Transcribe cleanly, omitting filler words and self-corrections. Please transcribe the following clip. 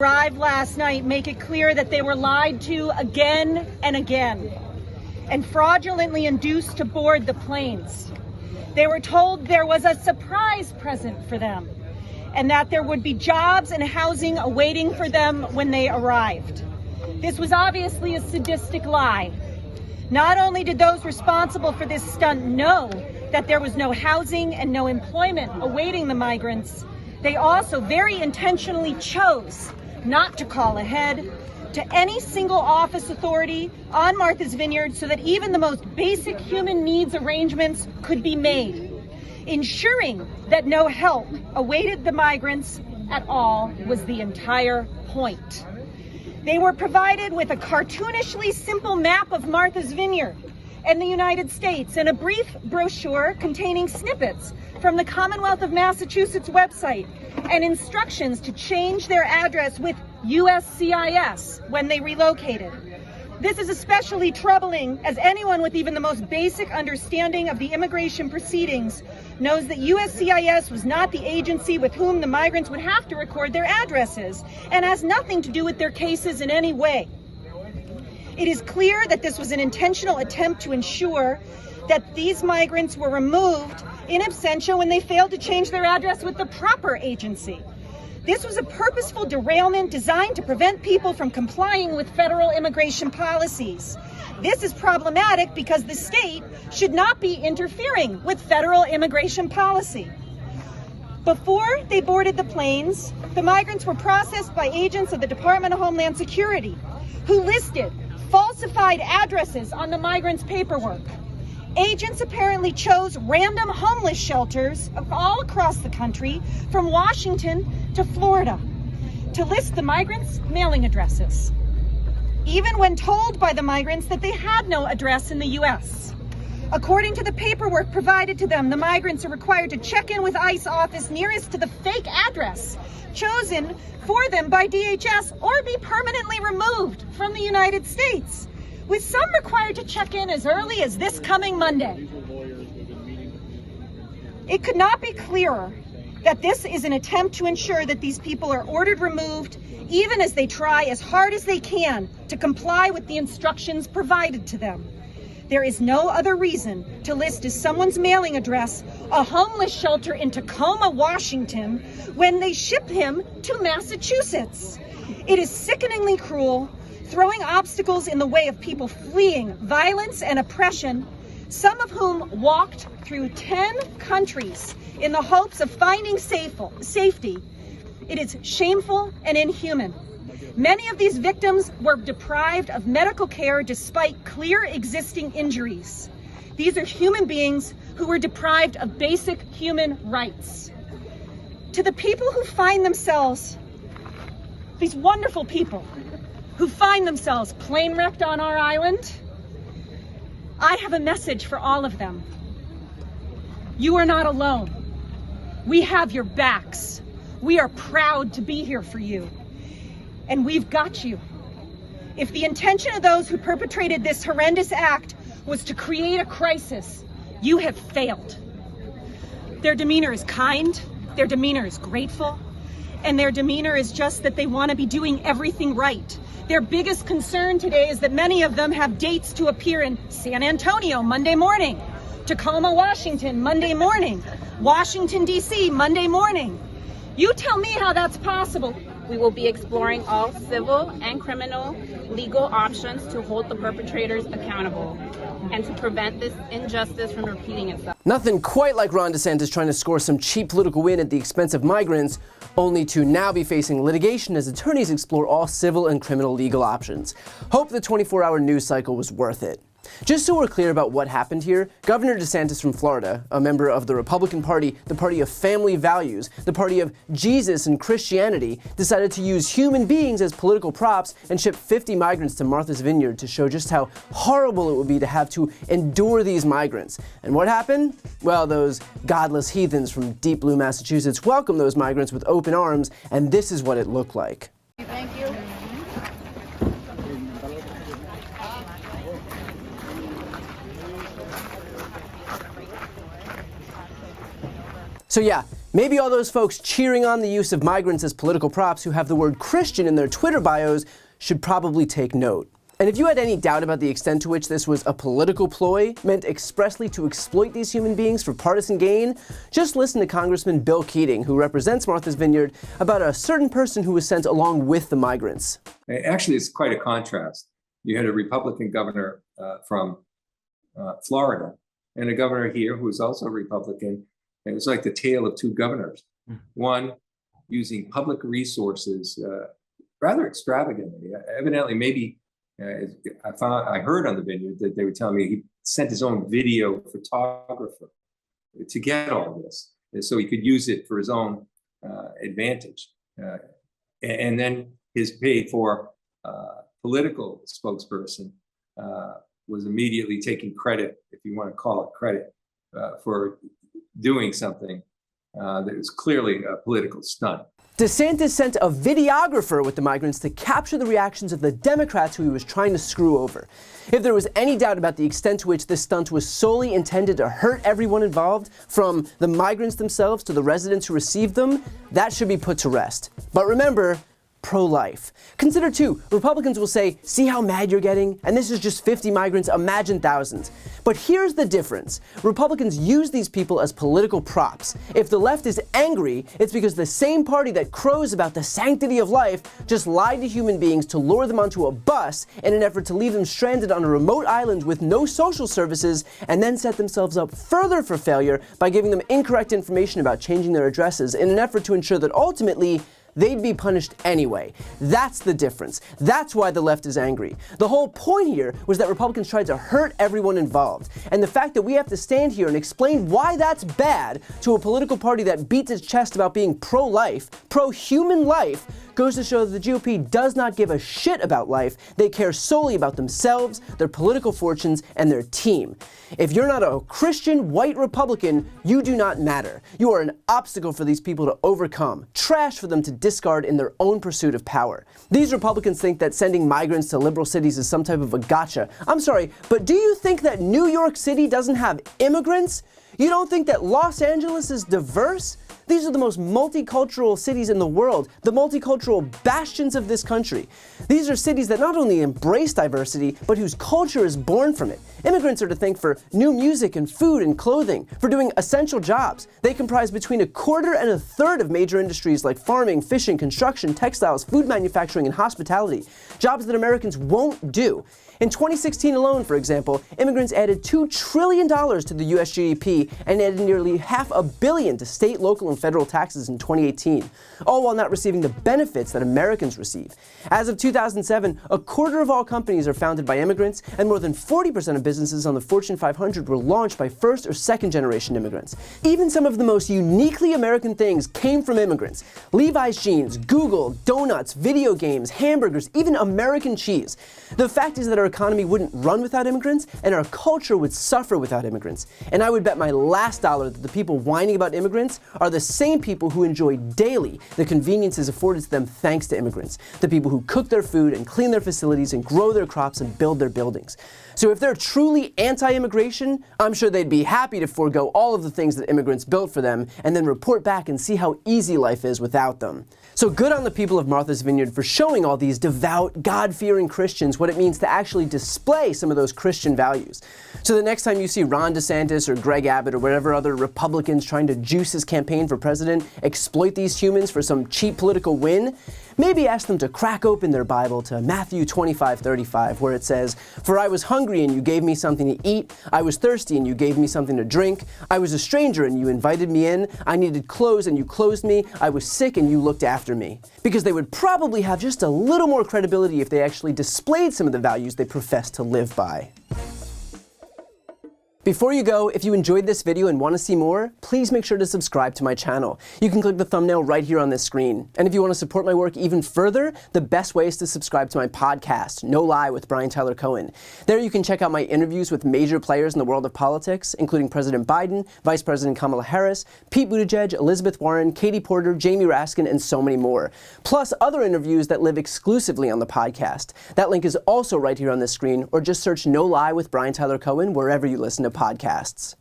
Arrived last night make it clear that they were lied to again and again and fraudulently induced to board the planes. They were told there was a surprise present for them and that there would be jobs and housing awaiting for them when they arrived. This was obviously a sadistic lie. Not only did those responsible for this stunt know that there was no housing and no employment awaiting the migrants, they also very intentionally chose not to call ahead to any single office authority on Martha's Vineyard so that even the most basic human needs arrangements could be made. Ensuring that no help awaited the migrants at all was the entire point. They were provided with a cartoonishly simple map of Martha's Vineyard and the United States and a brief brochure containing snippets from the Commonwealth of Massachusetts website and instructions to change their address with USCIS when they relocated. This is especially troubling as anyone with even the most basic understanding of the immigration proceedings knows that USCIS was not the agency with whom the migrants would have to record their addresses and has nothing to do with their cases in any way. It is clear that this was an intentional attempt to ensure that these migrants were removed in absentia when they failed to change their address with the proper agency. This was a purposeful derailment designed to prevent people from complying with federal immigration policies. This is problematic because the state should not be interfering with federal immigration policy. Before they boarded the planes, the migrants were processed by agents of the Department of Homeland Security, who listed falsified addresses on the migrants' paperwork. Agents apparently chose random homeless shelters all across the country, from Washington to Florida, to list the migrants' mailing addresses, even when told by the migrants that they had no address in the U.S. According to the paperwork provided to them, the migrants are required to check in with ICE office nearest to the fake address chosen for them by DHS or be permanently removed from the United States, with some required to check in as early as this coming Monday. It could not be clearer that this is an attempt to ensure that these people are ordered removed, even as they try as hard as they can to comply with the instructions provided to them. There is no other reason to list as someone's mailing address a homeless shelter in Tacoma, Washington, when they ship him to Massachusetts. It is sickeningly cruel, throwing obstacles in the way of people fleeing violence and oppression, some of whom walked through 10 countries in the hopes of finding safety. It is shameful and inhuman. Many of these victims were deprived of medical care despite clear existing injuries. These are human beings who were deprived of basic human rights. To the people who find themselves, these wonderful people who find themselves plane wrecked on our island, I have a message for all of them. You are not alone. We have your backs. We are proud to be here for you. And we've got you. If the intention of those who perpetrated this horrendous act was to create a crisis, you have failed. Their demeanor is kind, their demeanor is grateful, and their demeanor is just that they want to be doing everything right. Their biggest concern today is that many of them have dates to appear in San Antonio Monday morning, Tacoma, Washington, Monday morning, Washington, D.C., Monday morning. You tell me how that's possible. We will be exploring all civil and criminal legal options to hold the perpetrators accountable and to prevent this injustice from repeating itself. Nothing quite like Ron DeSantis trying to score some cheap political win at the expense of migrants, only to now be facing litigation as attorneys explore all civil and criminal legal options. Hope the 24-hour news cycle was worth it. Just so we're clear about what happened here, Governor DeSantis from Florida, a member of the Republican Party, the party of family values, the party of Jesus and Christianity, decided to use human beings as political props and ship 50 migrants to Martha's Vineyard to show just how horrible it would be to have to endure these migrants. And what happened? Well, those godless heathens from Deep Blue, Massachusetts welcomed those migrants with open arms, and this is what it looked like. Thank you. So yeah, Maybe all those folks cheering on the use of migrants as political props who have the word Christian in their Twitter bios should probably take note. And if you had any doubt about the extent to which this was a political ploy meant expressly to exploit these human beings for partisan gain, just listen to Congressman Bill Keating, who represents Martha's Vineyard, about a certain person who was sent along with the migrants. Actually, it's quite a contrast. You had a Republican governor from Florida and a governor here who was also a Republican. It was like the tale of two governors. One using public resources rather extravagantly. Evidently, maybe I heard on the Vineyard that they were telling me he sent his own video photographer to get all this, so he could use it for his own advantage. And then his paid for political spokesperson was immediately taking credit, if you want to call it credit, for doing something that was clearly a political stunt. DeSantis sent a videographer with the migrants to capture the reactions of the Democrats who he was trying to screw over. If there was any doubt about the extent to which this stunt was solely intended to hurt everyone involved, from the migrants themselves to the residents who received them, that should be put to rest. But remember, pro-life. Consider too, Republicans will say, see how mad you're getting? And this is just 50 migrants, imagine thousands. But here's the difference. Republicans use these people as political props. If the left is angry, it's because the same party that crows about the sanctity of life just lied to human beings to lure them onto a bus in an effort to leave them stranded on a remote island with no social services, and then set themselves up further for failure by giving them incorrect information about changing their addresses in an effort to ensure that ultimately they'd be punished anyway. That's the difference. That's why the left is angry. The whole point here was that Republicans tried to hurt everyone involved. And the fact that we have to stand here and explain why that's bad to a political party that beats its chest about being pro-life, pro-human life, goes to show that the GOP does not give a shit about life. They care solely about themselves, their political fortunes, and their team. If you're not a Christian white Republican, you do not matter. You are an obstacle for these people to overcome, trash for them to discard in their own pursuit of power. These Republicans think that sending migrants to liberal cities is some type of a gotcha. I'm sorry, but do you think that New York City doesn't have immigrants? You don't think that Los Angeles is diverse? These are the most multicultural cities in the world, the multicultural bastions of this country. These are cities that not only embrace diversity, but whose culture is born from it. Immigrants are to thank for new music and food and clothing, for doing essential jobs. They comprise between 1/4 and 1/3 of major industries like farming, fishing, construction, textiles, food manufacturing, and hospitality. Jobs that Americans won't do. In 2016 alone, for example, immigrants added $2 trillion to the US GDP and added nearly $500 million to state, local, and federal taxes in 2018, all while not receiving the benefits that Americans receive. As of 2007, 1/4 of all companies are founded by immigrants, and more than 40% of businesses on the Fortune 500 were launched by first or second generation immigrants. Even some of the most uniquely American things came from immigrants. Levi's jeans, Google, donuts, video games, hamburgers, even American cheese. The fact is that our economy wouldn't run without immigrants, and our culture would suffer without immigrants. And I would bet my last dollar that the people whining about immigrants are the same people who enjoy daily the conveniences afforded to them thanks to immigrants. The people who cook their food and clean their facilities and grow their crops and build their buildings. So if they're truly anti-immigration, I'm sure they'd be happy to forego all of the things that immigrants built for them and then report back and see how easy life is without them. So good on the people of Martha's Vineyard for showing all these devout, God-fearing Christians what it means to actually display some of those Christian values. So the next time you see Ron DeSantis or Greg Abbott or whatever other Republicans trying to juice his campaign for president exploit these humans for some cheap political win, maybe ask them to crack open their Bible to Matthew 25:35, where it says, "For I was hungry and you gave me something to eat. I was thirsty and you gave me something to drink. I was a stranger and you invited me in. I needed clothes and you clothed me. I was sick and you looked after me." Because they would probably have just a little more credibility if they actually displayed some of the values they profess to live by. Before you go, if you enjoyed this video and want to see more, please make sure to subscribe to my channel. You can click the thumbnail right here on this screen. And if you want to support my work even further, the best way is to subscribe to my podcast, No Lie with Brian Tyler Cohen. There you can check out my interviews with major players in the world of politics, including President Biden, Vice President Kamala Harris, Pete Buttigieg, Elizabeth Warren, Katie Porter, Jamie Raskin, and so many more. Plus other interviews that live exclusively on the podcast. That link is also right here on this screen, or just search No Lie with Brian Tyler Cohen wherever you listen to podcasts.